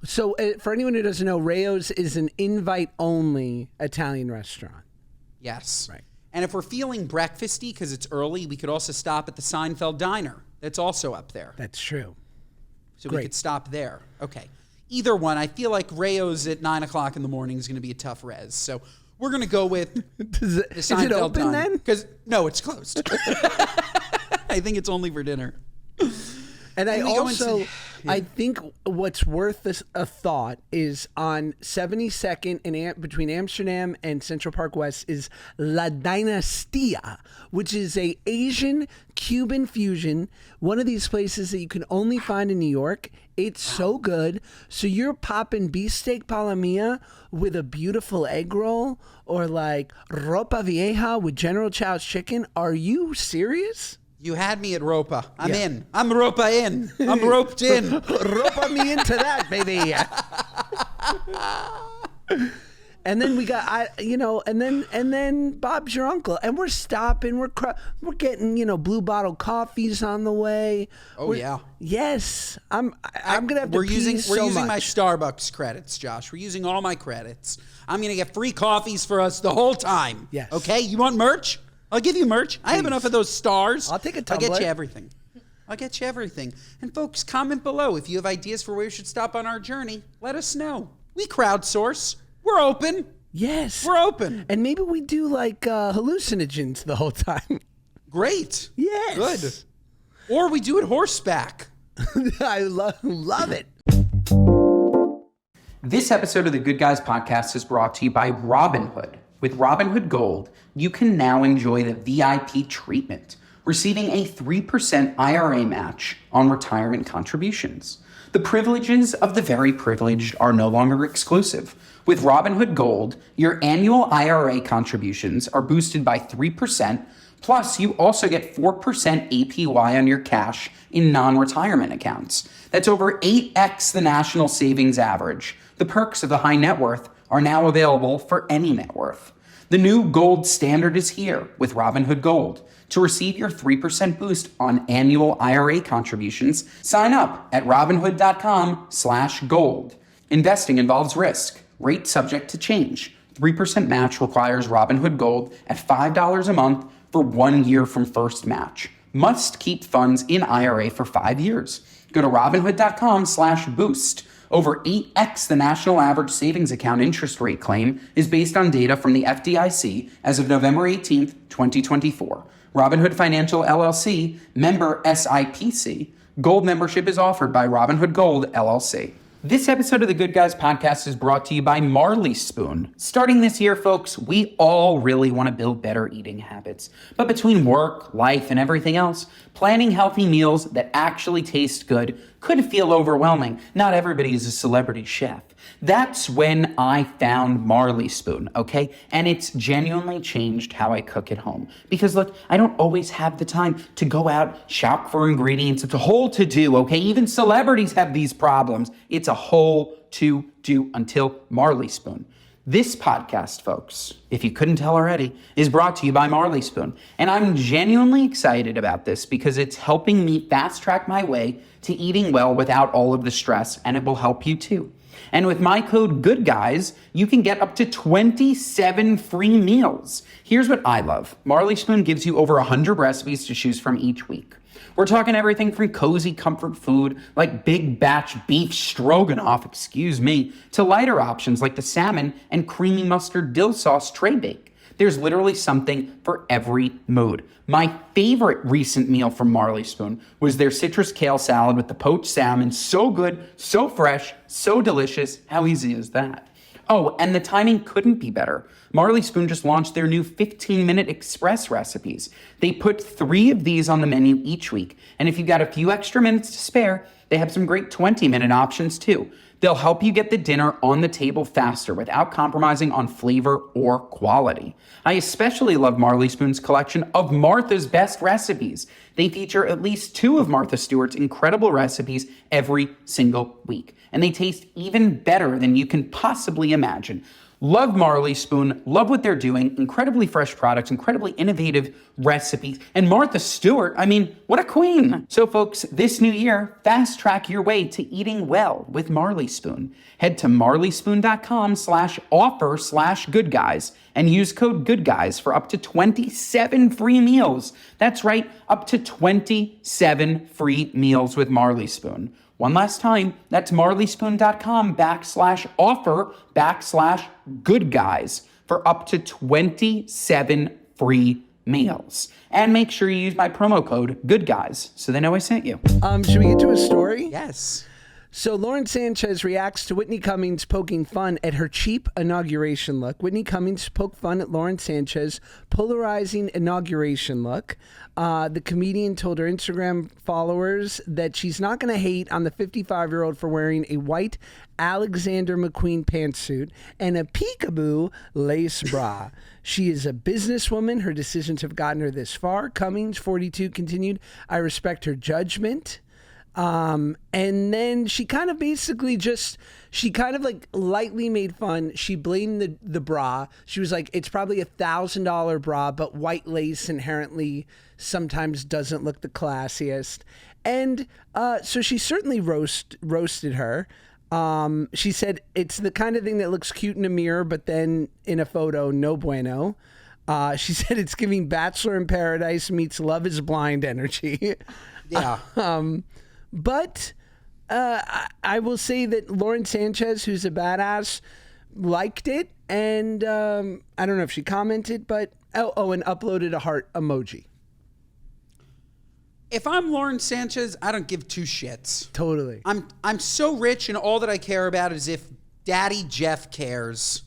So, for anyone who doesn't know, Rayo's is an invite-only Italian restaurant. Yes. Right. And if we're feeling breakfasty because it's early, we could also stop at the Seinfeld Diner. That's also up there. That's true. So Great. we could stop there. Okay. Either one. I feel like Rayo's at 9 o'clock in the morning is going to be a tough res. So we're going to go with the Is Seinfeld it open Diner. then? Because no, it's closed. I think it's only for dinner. And I we go also, into- I think what's worth a thought is on 72nd and between Amsterdam and Central Park West is La Dinastia, which is a Asian Cuban fusion. One of these places that you can only find in New York. It's so good. So you're popping beefsteak palamia with a beautiful egg roll, or like ropa vieja with General Chow's chicken. Are you serious? You had me at Ropa. I'm Yeah. in. I'm Ropa in. I'm roped in. Ropa me into that, baby. And then we got, and then Bob's your uncle, and we're stopping. We're getting, blue bottle coffees on the way. Oh, yeah. Yes, I'm gonna have to. We're using my much. Starbucks credits, Josh. We're using all my credits. I'm gonna get free coffees for us the whole time. Yes. Okay. You want merch? I'll give you merch. I have enough of those stars. I'll take a I'll get tumbler. you everything. And folks, comment below if you have ideas for where we should stop on our journey. Let us know. We crowdsource. We're open. Yes, We're open. and maybe we do like hallucinogens the whole time. Great. Yes. Good. Or we do it horseback. I love it. This episode of the Good Guys podcast is brought to you by Robinhood. With Robinhood Gold, you can now enjoy the VIP treatment, receiving a 3% IRA match on retirement contributions. The privileges of the very privileged are no longer exclusive. With Robinhood Gold, your annual IRA contributions are boosted by 3%, plus you also get 4% APY on your cash in non-retirement accounts. That's over 8x the national savings average. The perks of the high net worth are now available for any net worth. The new gold standard is here with Robinhood Gold. To receive your 3% boost on annual IRA contributions, sign up at robinhood.com/gold. Investing involves risk. Rate subject to change. 3% match requires Robinhood Gold at $5 a month for 1 year from first match. Must keep funds in IRA for 5 years. Go to robinhood.com/boost. Over 8x the national average savings account interest rate claim is based on data from the FDIC as of November 18th, 2024. Robinhood Financial LLC, member SIPC. Gold membership is offered by Robinhood Gold LLC. This episode of the Good Guys podcast is brought to you by Marley Spoon. Starting this year, folks, we all really want to build better eating habits. But between work, life, and everything else, planning healthy meals that actually taste good could feel overwhelming. Not everybody is a celebrity chef. That's when I found Marley Spoon, okay? And it's genuinely changed how I cook at home. Because look, I don't always have the time to go out, shop for ingredients. It's a whole to-do, okay? Even celebrities have these problems. It's a whole to-do until Marley Spoon. This podcast, folks, if you couldn't tell already, is brought to you by Marley Spoon. And I'm genuinely excited about this because it's helping me fast track my way to eating well without all of the stress, and it will help you too. And with my code GOODGUYS, you can get up to 27 free meals. Here's what I love. Marley Spoon gives you over 100 recipes to choose from each week. We're talking everything from cozy comfort food like big batch beef stroganoff, to lighter options like the salmon and creamy mustard dill sauce tray bake. There's literally something for every mood. My favorite recent meal from Marley Spoon was their citrus kale salad with the poached salmon. So good, so fresh, so delicious. How easy is that? Oh, and the timing couldn't be better. Marley Spoon just launched their new 15-minute express recipes. They put 3 of these on the menu each week. And if you've got a few extra minutes to spare, they have some great 20-minute options too. They'll help you get the dinner on the table faster without compromising on flavor or quality. I especially love Marley Spoon's collection of Martha's best recipes. They feature at least 2 of Martha Stewart's incredible recipes every single week. And they taste even better than you can possibly imagine. Love Marley Spoon, love what they're doing, incredibly fresh products, incredibly innovative recipes, and Martha Stewart, I mean, what a queen. So folks, this new year, fast track your way to eating well with Marley Spoon. Head to marleyspoon.com/offer/goodguys and use code goodguys for up to 27 free meals. That's right, up to 27 free meals with Marley Spoon. One last time, that's marleyspoon.com/offer/goodguys for up to 27 free meals. And make sure you use my promo code goodguys so they know I sent you. Should we get to a story? Yes. So Lauren Sanchez reacts to Whitney Cummings poking fun at her cheap inauguration look. Whitney Cummings poked fun at Lauren Sanchez polarizing inauguration look. The comedian told her Instagram followers that she's not going to hate on the 55-year-old for wearing a white Alexander McQueen pantsuit and a peekaboo lace bra. She is a businesswoman. Her decisions have gotten her this far. Cummings, 42, continued, I respect her judgment. And then she kind of basically she kind of like lightly made fun. She blamed the bra. She was like, it's probably $1,000 bra, but white lace inherently sometimes doesn't look the classiest. And so she certainly roasted her. She said it's the kind of thing that looks cute in a mirror, but then in a photo, no bueno. She said it's giving Bachelor in Paradise meets Love is Blind energy. Yeah. But I will say that Lauren Sanchez, who's a badass, liked it. And I don't know if she commented, but and uploaded a heart emoji. If I'm Lauren Sanchez, I don't give 2 shits. Totally. I'm so rich, and all that I care about is if Daddy Jeff cares.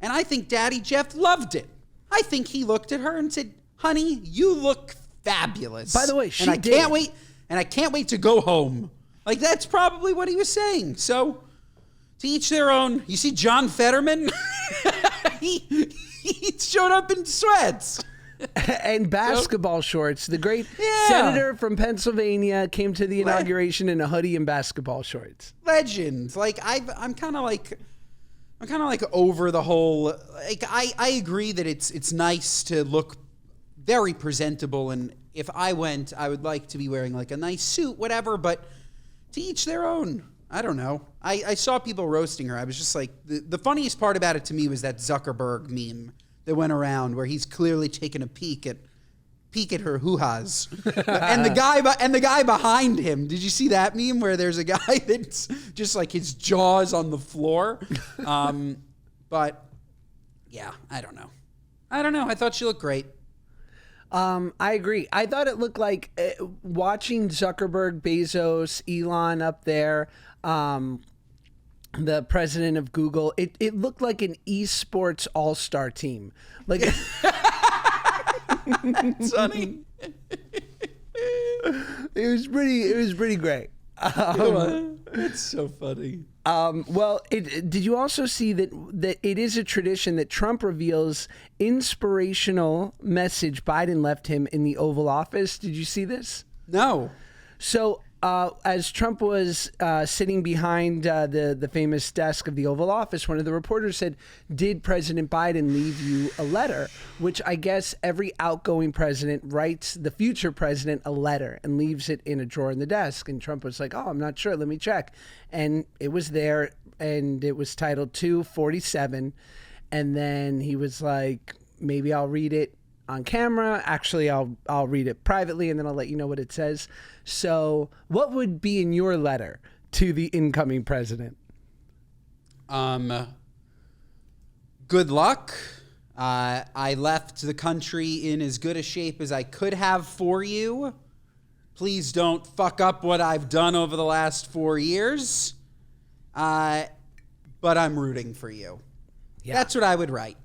And I think Daddy Jeff loved it. I think he looked at her and said, honey, you look fabulous. By the way, she I can't wait to go home. Like, that's probably what he was saying. So, to each their own. You see John Fetterman? he showed up in sweats. And basketball shorts. The great senator from Pennsylvania came to the inauguration in a hoodie and basketball shorts. Legend. Like, I'm kind of like over the whole. Like, I agree that it's nice to look very presentable, and if I went, I would like to be wearing like a nice suit, whatever. But to each their own. I don't know. I saw people roasting her. I was just like, the funniest part about it to me was that Zuckerberg meme that went around where he's clearly taking a peek at her hoo-has. and the guy behind him, did you see that meme where there's a guy that's just like his jaw's on the floor? But yeah, I don't know. I thought she looked great. I agree. I thought it looked like watching Zuckerberg, Bezos, Elon up there, the president of Google. It looked like an esports all-star team. Like, That's funny. It was pretty great. It's so funny. Well, did you also see that it is a tradition that Trump reveals inspirational message Biden left him in the Oval Office? Did you see this? No. So as Trump was sitting behind the famous desk of the Oval Office, one of the reporters said, did President Biden leave you a letter? Which I guess every outgoing president writes the future president a letter and leaves it in a drawer in the desk. And Trump was like, oh, I'm not sure. Let me check. And it was there, and it was titled 247. And then he was like, maybe I'll read it on camera. Actually, I'll read it privately, and then I'll let you know what it says. So what would be in your letter to the incoming president? Good luck. I left the country in as good a shape as I could have for you. Please don't fuck up what I've done over the last 4 years. But I'm rooting for you. Yeah. That's what I would write.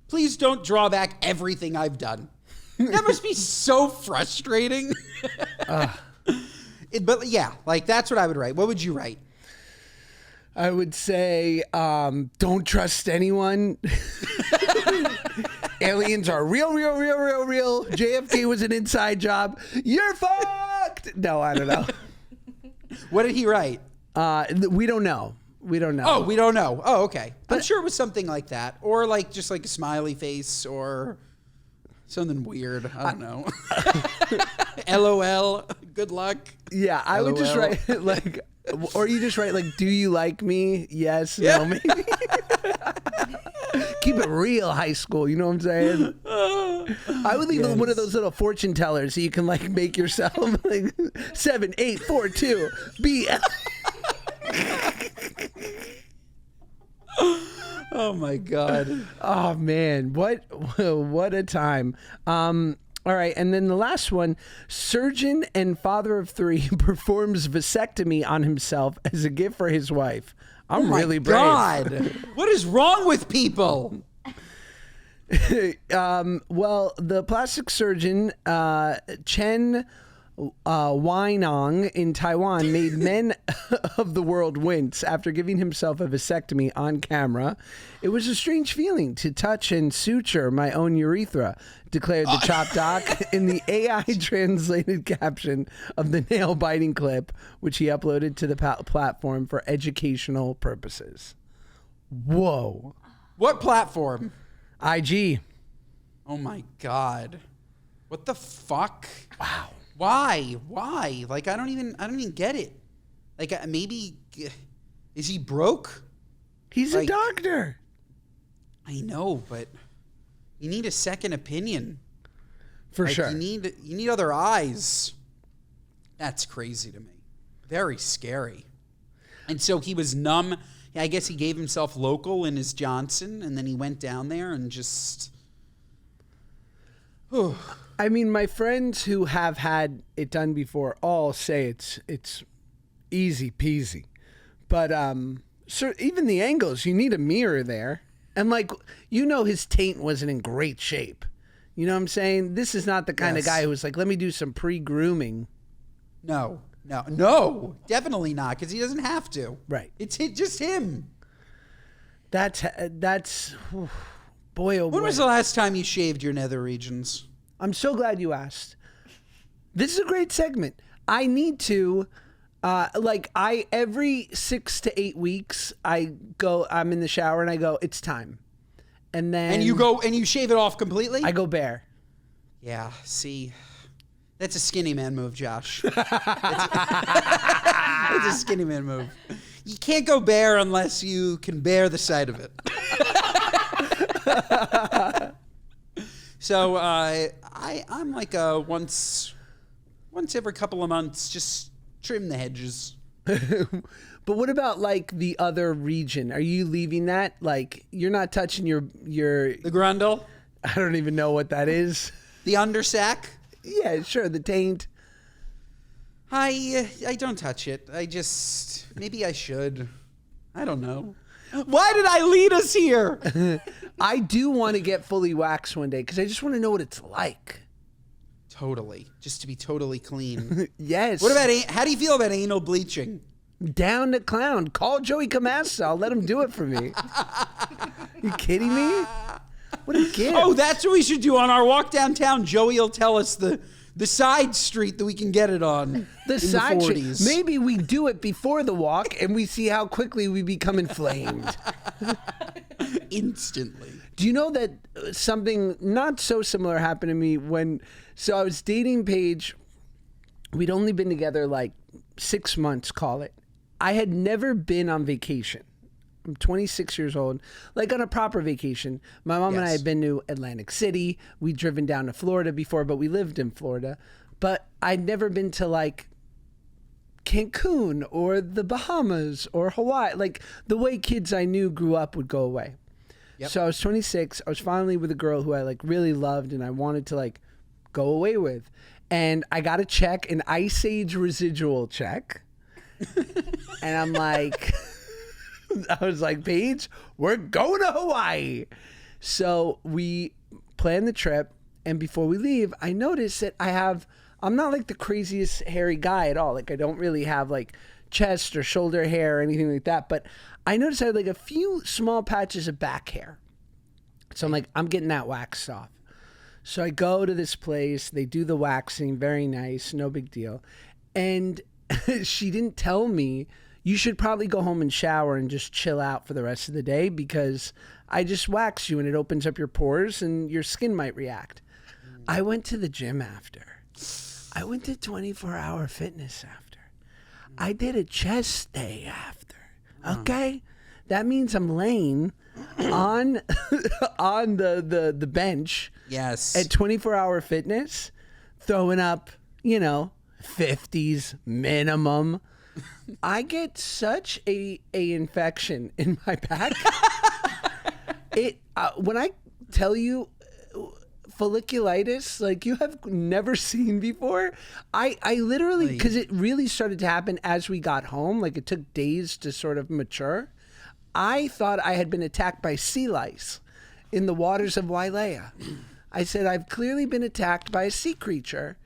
Please don't draw back everything I've done. That must be so frustrating. But yeah, like that's what I would write. What would you write? I would say, don't trust anyone. Aliens are real. JFK was an inside job. You're fucked. No, I don't know. What did he write? We don't know. We don't know. Oh, we don't know. Oh, okay. I'm sure it was something like that. Or like just like a smiley face or something weird. I don't know. LOL. Good luck. Yeah, I would just write like, or you just write like, do you like me? Yes, no, maybe. Keep it real, high school. You know what I'm saying? I would leave one of those little fortune tellers so you can like make yourself like 7842 B. Oh my God. Oh man, what a time. All right, and then the last one, surgeon and father of 3 performs vasectomy on himself as a gift for his wife. I'm really brave. God. What is wrong with people? Well, the plastic surgeon Chen Weinong in Taiwan made men of the world wince after giving himself a vasectomy on camera. It was a strange feeling to touch and suture my own urethra, declared the Chop Doc in the AI translated caption of the nail-biting clip, which he uploaded to the platform for educational purposes. Whoa. What platform? IG. Oh my God. What the fuck? Wow. Why? Like I don't even get it. Like maybe is he broke? He's a doctor. I know, but you need a second opinion. For sure. You need other eyes. That's crazy to me. Very scary. And so he was numb. I guess he gave himself local in his Johnson, and then he went down there and just. I mean, my friends who have had it done before all say it's easy peasy, but even the angles, you need a mirror there, and like his taint wasn't in great shape. You know what I'm saying? This is not the kind of guy who's like, let me do some pre-grooming. No, definitely not, because he doesn't have to. Right. It's just him. That's boy, oh boy. When was the last time you shaved your nether regions? I'm so glad you asked. This is a great segment. I need to, every 6 to 8 weeks, I'm in the shower and I go, it's time. And then. And you go and you shave it off completely? I go bare. Yeah, see. That's a skinny man move, Josh. It's a skinny man move. You can't go bare unless you can bear the sight of it. So I'm like once every couple of months, just trim the hedges. But what about like the other region? Are you leaving that? Like you're not touching your the grundle? I don't even know what that is. The undersack? Yeah, sure. The taint. I don't touch it. Maybe I should. I don't know. Why did I lead us here? I do want to get fully waxed one day because I just want to know what it's like. Totally. Just to be totally clean. Yes. What about, how do you feel about anal bleaching? Down to clown. Call Joey Camassa. I'll let him do it for me. You kidding me? What a gift. Oh, that's what we should do on our walk downtown. Joey will tell us the side street that we can get it on. The side street. Maybe we do it before the walk and we see how quickly we become inflamed. Instantly. Do you know that something not so similar happened to me so I was dating Paige. We'd only been together like 6 months, call it. I had never been on vacation. I'm 26 years old, like on a proper vacation. My mom and I had been to Atlantic City. We'd driven down to Florida before, but we lived in Florida. But I'd never been to like Cancun or the Bahamas or Hawaii, like the way kids I knew grew up would go away. Yep. So I was 26. I was finally with a girl who I like really loved and I wanted to like go away with. And I got a check, an Ice Age residual check. And I'm like, I was like, Paige, we're going to Hawaii. So we planned the trip. And before we leave, I noticed that I'm not like the craziest hairy guy at all. Like I don't really have like chest or shoulder hair or anything like that. But I noticed I had like a few small patches of back hair. So I'm like, I'm getting that waxed off. So I go to this place. They do the waxing. Very nice. No big deal. And she didn't tell me, you should probably go home and shower and just chill out for the rest of the day because I just wax you and it opens up your pores and your skin might react. I went to the gym after. I went to 24-hour fitness after. I did a chest day after. Okay? That means I'm laying on on the bench. Yes. At 24-hour fitness, throwing up, 50s minimum. I get such a infection in my back. When I tell you folliculitis, like you have never seen before, I literally, because it really started to happen as we got home, like it took days to sort of mature. I thought I had been attacked by sea lice in the waters of Wailea. I said, I've clearly been attacked by a sea creature.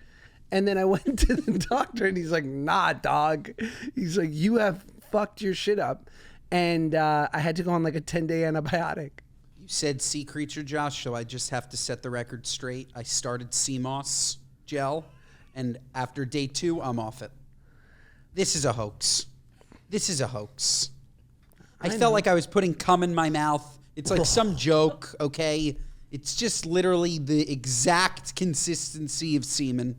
And then I went to the doctor and he's like, nah, dog. He's like, you have fucked your shit up. And I had to go on like a 10-day antibiotic. You said sea creature, Josh, so I just have to set the record straight. I started sea moss gel, and after day 2, I'm off it. This is a hoax. This is a hoax. I felt like I was putting cum in my mouth. It's like some joke, okay? It's just literally the exact consistency of semen.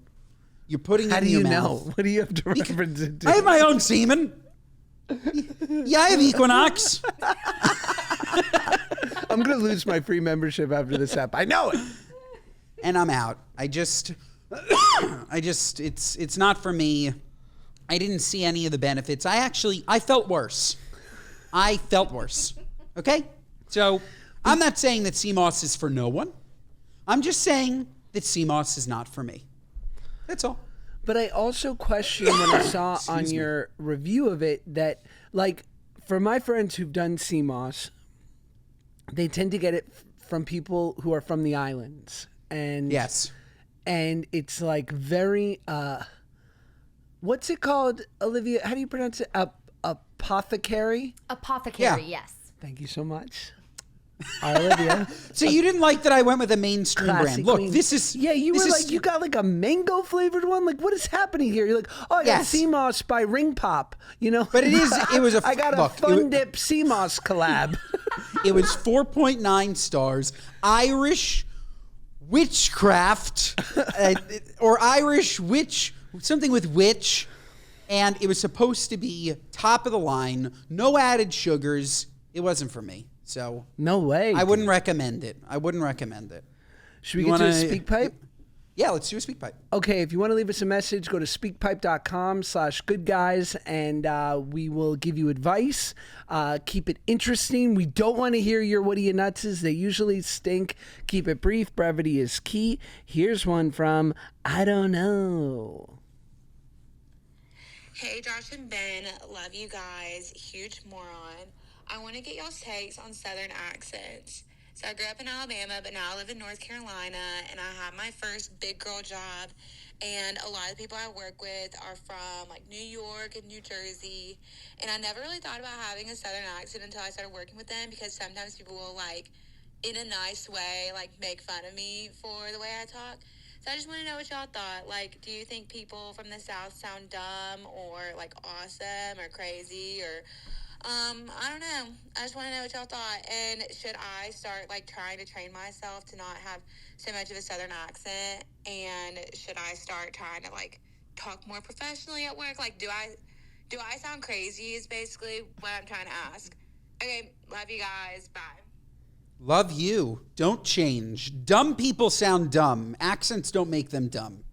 You're putting it in your mouth. How do you know? What do you have to reference it to? I have my own semen. Yeah, I have Equinox. I'm going to lose my free membership after this app. I know it. And I'm out. it's not for me. I didn't see any of the benefits. I felt worse. Okay? So I'm not saying that sea moss is for no one. I'm just saying that sea moss is not for me. That's all. But I also question when I saw on your review of it that, like, for my friends who've done sea moss, they tend to get it from people who are from the islands. And yes. And it's like very, what's it called, Olivia? How do you pronounce it? Apothecary? Apothecary, Yeah. yes. Thank you so much. Olivia. So you didn't like that I went with a mainstream Classy brand. Look, queen. this is... Yeah, you this were is- like, you got like a mango flavored one? Like, what is happening here? You're like, oh, I got Yes. sea moss by Ring Pop, But it was a... I got look, a Fun Dip sea moss collab. It was 4.9 stars. Irish witchcraft, or Irish witch, something with witch. And it was supposed to be top of the line, no added sugars. It wasn't for me. So No way. I wouldn't recommend it. Should we You get to a wanna- speak pipe? Yeah, let's do a speak pipe. Okay, if you want to leave us a message, go to speakpipe.com/goodguys and we will give you advice. Keep it interesting. We don't want to hear your what are you nutses. They usually stink. Keep it brief. Brevity is key. Here's one from I don't know. Hey, Josh and Ben. Love you guys. Huge moron. I want to get y'all's takes on Southern accents. So I grew up in Alabama, but now I live in North Carolina, and I have my first big girl job. And a lot of the people I work with are from like New York and New Jersey. And I never really thought about having a Southern accent until I started working with them, because sometimes people will like, in a nice way, like make fun of me for the way I talk. So I just want to know what y'all thought. Like, do you think people from the South sound dumb or like awesome or crazy or... I don't know. I just want to know what y'all thought. And should I start like trying to train myself to not have so much of a Southern accent? And should I start trying to like talk more professionally at work? Like, do I sound crazy is basically what I'm trying to ask. Okay, love you guys. Bye. Love you. Don't change. Dumb people sound dumb. Accents don't make them dumb.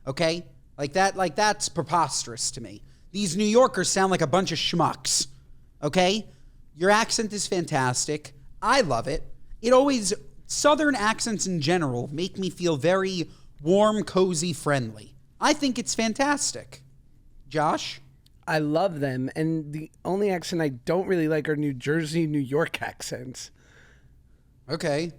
Okay? Like that's preposterous to me. These New Yorkers sound like a bunch of schmucks. Okay? Your accent is fantastic. I love it. Southern accents in general make me feel very warm, cozy, friendly. I think it's fantastic. Josh? I love them, and the only accent I don't really like are New Jersey, New York accents. Okay.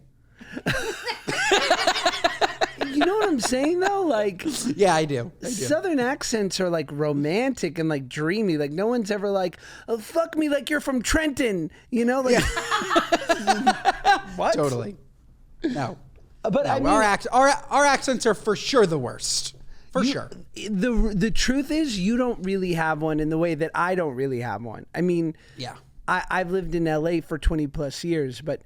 You know what I'm saying, though? Like, yeah, I do. Southern accents are like romantic and like dreamy. Like, no one's ever like, oh, fuck me like you're from Trenton. You know, like, what? Totally. No. But No, I mean, our accents are for sure the worst. For sure. The truth is, you don't really have one in the way that I don't really have one. I mean, Yeah. I've lived in LA for 20 plus years, but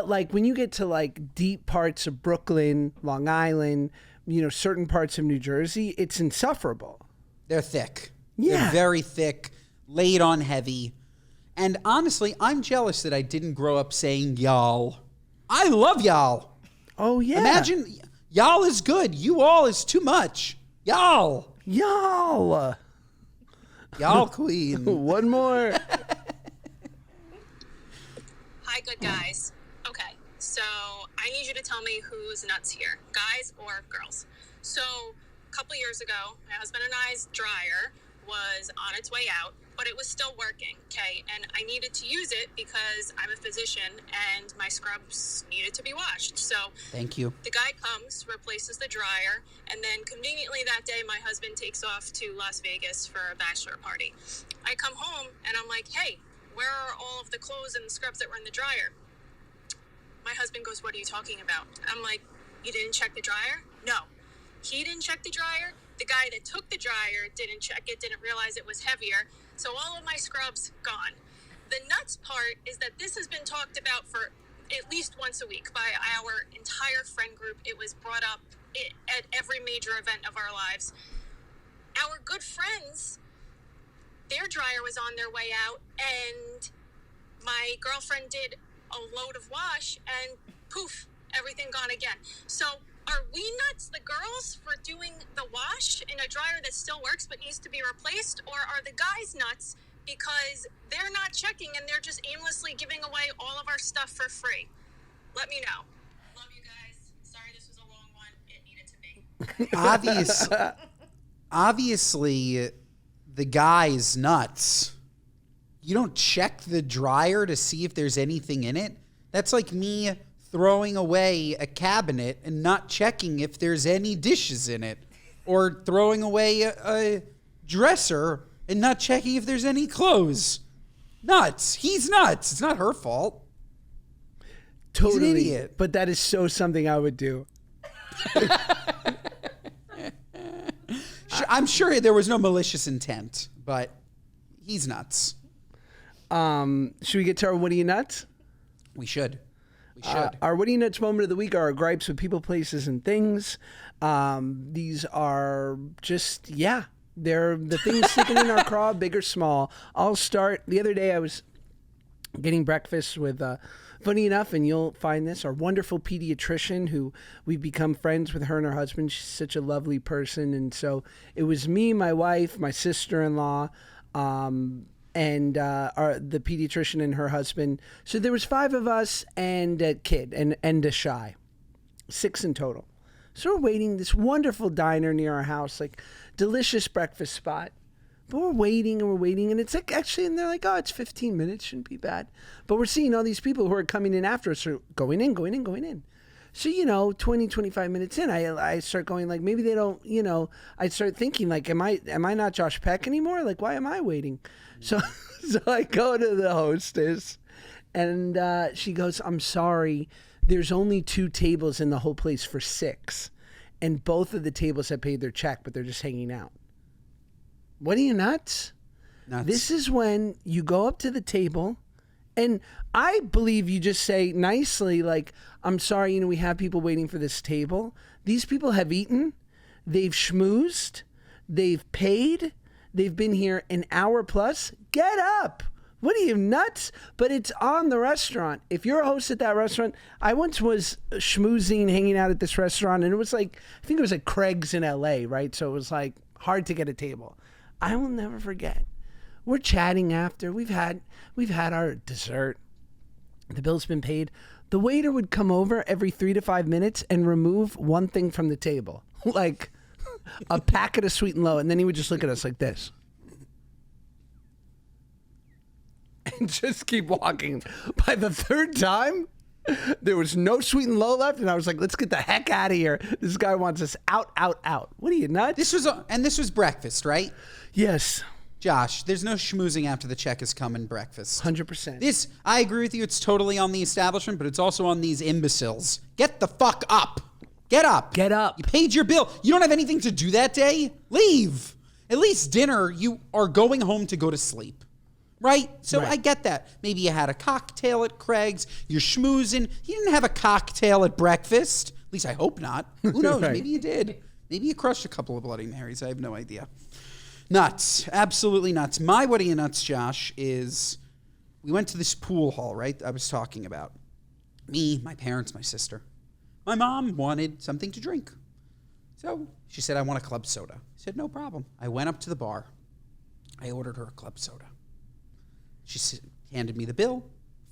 like when you get to like deep parts of Brooklyn, Long Island, you know, certain parts of New Jersey, it's insufferable. They're thick. Yeah. They're very thick, laid on heavy. And honestly, I'm jealous that I didn't grow up saying y'all. I love y'all. Oh, yeah. Imagine y'all is good. You all is too much. Y'all. Y'all. Y'all queen. One more. Hi, good guys. Okay, so I need you to tell me who's nuts here, guys or girls. So a couple years ago, my husband and I's dryer was on its way out, but it was still working, okay? And I needed to use it because I'm a physician and my scrubs needed to be washed. So Thank you. the guy comes, replaces the dryer, and then conveniently that day, my husband takes off to Las Vegas for a bachelor party. I come home and I'm like, hey, where are all of the clothes and the scrubs that were in the dryer? My husband goes, what are you talking about? I'm like, you didn't check the dryer? No. He didn't check the dryer. The guy that took the dryer didn't check it, didn't realize it was heavier. So all of my scrubs gone. The nuts part is that this has been talked about for at least once a week by our entire friend group. It was brought up at every major event of our lives. Our good friends, their dryer was on their way out, and my girlfriend did a load of wash, and poof, everything gone again. So are we nuts, the girls, for doing the wash in a dryer that still works but needs to be replaced? Or are the guys nuts because they're not checking and they're just aimlessly giving away all of our stuff for free? Let me know. Love you guys. Sorry this was a long one. It needed to be. Obviously, the guy's nuts. You don't check the dryer to see if there's anything in it. That's like me throwing away a cabinet and not checking if there's any dishes in it, or throwing away a dresser and not checking if there's any clothes. Nuts. He's nuts. It's not her fault. Totally. He's an idiot. But that is so something I would do. I'm sure there was no malicious intent, but he's nuts. Should we get to our What Are You Nuts? We should. We should. Our What Are You Nuts moment of the week are our gripes with people, places, and things. These are just, they're the things sticking in our craw, big or small. I'll start. The other day I was getting breakfast with, funny enough, and you'll find this, our wonderful pediatrician who we've become friends with, her and her husband. She's such a lovely person. And so it was me, my wife, my sister-in-law, and the pediatrician and her husband. So there was 5 of us and a kid and a shy. 6 in total. So we're waiting, this wonderful diner near our house, like delicious breakfast spot. But we're waiting and we're waiting, and it's like actually, and they're like, oh, it's 15 minutes, shouldn't be bad. But we're seeing all these people who are coming in after us, are going in. So, 20, 25 minutes in, I start going like, maybe they don't, I start thinking like, am I not Josh Peck anymore? Like, why am I waiting? So I go to the hostess, and she goes, I'm sorry, there's only 2 tables in the whole place for 6. And both of the tables have paid their check, but they're just hanging out. What are you nuts? This is when you go up to the table, and I believe you just say nicely, like, I'm sorry, we have people waiting for this table. These people have eaten, they've schmoozed, they've paid, they've been here an hour plus. Get up. What are you, nuts? But it's on the restaurant. If you're a host at that restaurant, I once was schmoozing, hanging out at this restaurant, and it was like, I think it was like Craig's in LA, right? So it was like hard to get a table. I will never forget. We're chatting after. We've had our dessert. The bill's been paid. The waiter would come over every 3 to 5 minutes and remove one thing from the table, like a packet of Sweet and Low, and then he would just look at us like this. And just keep walking. By the third time, there was no Sweet and Low left, and I was like, let's get the heck out of here. This guy wants us out, out, out. What are you, nuts? This was breakfast, right? Yes. Josh, there's no schmoozing after the check has come in breakfast. 100%. I agree with you. It's totally on the establishment, but it's also on these imbeciles. Get the fuck up. Get up. Get up. You paid your bill. You don't have anything to do that day? Leave. At least dinner, you are going home to go to sleep. Right? So Right. I get that. Maybe you had a cocktail at Craig's. You're schmoozing. You didn't have a cocktail at breakfast. At least I hope not. Who knows? Right. Maybe you did. Maybe you crushed a couple of Bloody Marys. I have no idea. Nuts. Absolutely nuts. My what are you nuts, Josh, is we went to this pool hall, right? I was talking about. Me, my parents, my sister. My mom wanted something to drink. So she said, I want a club soda. I said, no problem. I went up to the bar. I ordered her a club soda. She handed me the bill,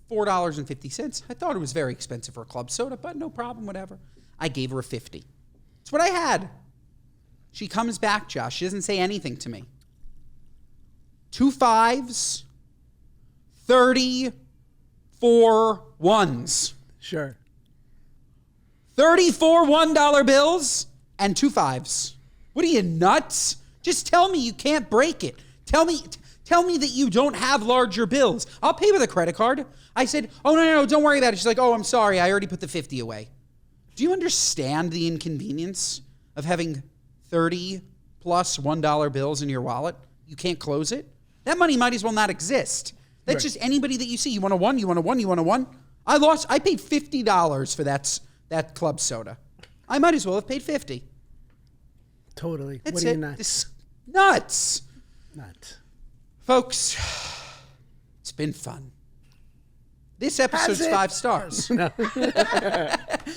$4.50. I thought it was very expensive for a club soda, but no problem, whatever. I gave her a 50. It's what I had. She comes back, Josh. She doesn't say anything to me. 2 5s, 34 1s. Sure. 34 $1 bills and 2 5s. What are you, nuts? Just tell me you can't break it. Tell me that you don't have larger bills. I'll pay with a credit card. I said, oh, no, don't worry about it. She's like, oh, I'm sorry. I already put the 50 away. Do you understand the inconvenience of having 30 plus $1 bills in your wallet? You can't close it? That money might as well not exist. That's Right. just anybody that you see. You want a one? You want a one? You want a one? I paid $50 for that club soda. I might as well have paid 50. Totally. That's What are it. you, nuts? This, nuts. Nuts. Folks, it's been fun. This episode's Has it? 5 stars.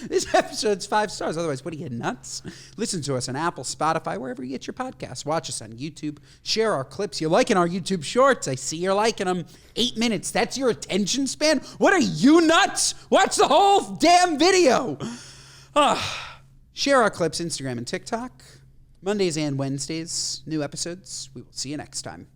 This episode's 5 stars. Otherwise, what are you, nuts? Listen to us on Apple, Spotify, wherever you get your podcasts. Watch us on YouTube. Share our clips. You're liking our YouTube shorts. I see you're liking them. 8 minutes. That's your attention span? What are you, nuts? Watch the whole damn video. Share our clips, Instagram and TikTok. Mondays and Wednesdays, new episodes. We will see you next time.